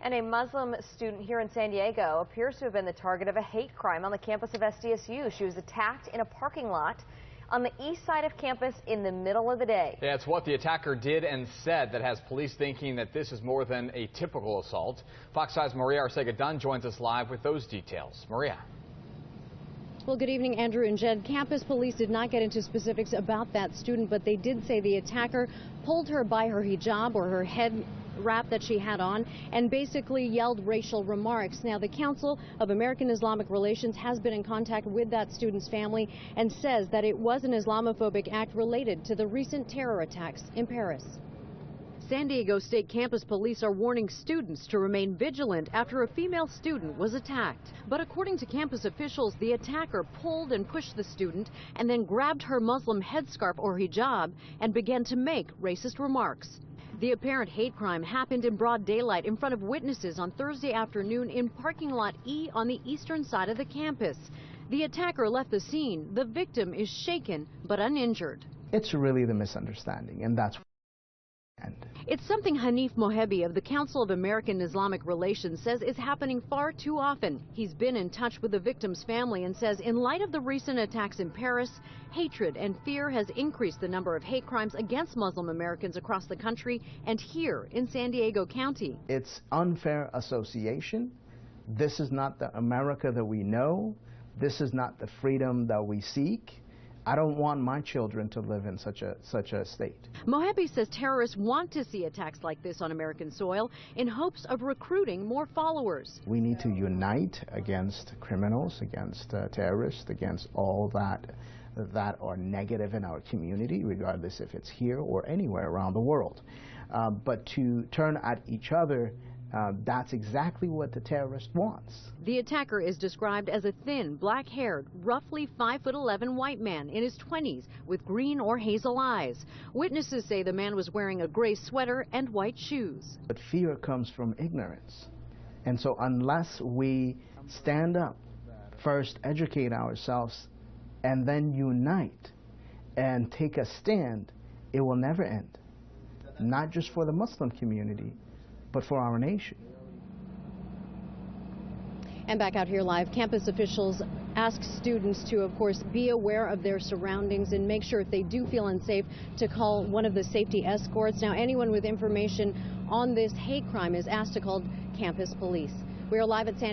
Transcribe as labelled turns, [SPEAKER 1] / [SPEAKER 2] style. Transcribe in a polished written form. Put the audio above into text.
[SPEAKER 1] And a Muslim student here in San Diego appears to have been the target of a hate crime on the campus of SDSU. She was attacked in a parking lot on the east side of campus in the middle of the day.
[SPEAKER 2] Yeah, it's what the attacker did and said that has police thinking that this is more than a typical assault. Fox 5's Maria Arcega-Dunn joins us live with those details. Maria.
[SPEAKER 3] Well, good evening, Andrew and Jed. Campus police did not get into specifics about that student, but they did say the attacker pulled her by her hijab, or her head wrap that she had on, and basically yelled racial remarks. Now, the Council of American Islamic Relations has been in contact with that student's family and says that it was an Islamophobic act related to the recent terror attacks in Paris. San Diego State campus police are warning students to remain vigilant after a female student was attacked. But according to campus officials, the attacker pulled and pushed the student and then grabbed her Muslim headscarf or hijab and began to make racist remarks. The apparent hate crime happened in broad daylight in front of witnesses on Thursday afternoon in parking lot E on the eastern side of the campus. The attacker left the scene. The victim is shaken but uninjured.
[SPEAKER 4] It's really the misunderstanding, and that's
[SPEAKER 3] It's something Hanif Mohebi of the Council of American Islamic Relations says is happening far too often. He's been in touch with the victim's family and says in light of the recent attacks in Paris, hatred and fear has increased the number of hate crimes against Muslim Americans across the country and here in San Diego County.
[SPEAKER 4] It's unfair association. This is not the America that we know. This is not the freedom that we seek. I don't want my children to live in such a state.
[SPEAKER 3] Mohebi says terrorists want to see attacks like this on American soil in hopes of recruiting more followers.
[SPEAKER 4] We need to unite against criminals, against terrorists, against all that are negative in our community, regardless if it's here or anywhere around the world. But to turn at each other, that's exactly what the terrorist wants.
[SPEAKER 3] The attacker is described as a thin, black-haired, roughly 5'11" white man in his 20s with green or hazel eyes. Witnesses say the man was wearing a gray sweater and white shoes.
[SPEAKER 4] But fear comes from ignorance. And so unless we stand up, first educate ourselves, and then unite and take a stand, it will never end. Not just for the Muslim community, but for our nation.
[SPEAKER 3] And back out here live, campus officials ask students to, of course, be aware of their surroundings and make sure if they do feel unsafe to call one of the safety escorts. Now, anyone with information on this hate crime is asked to call campus police. We are live at San Diego.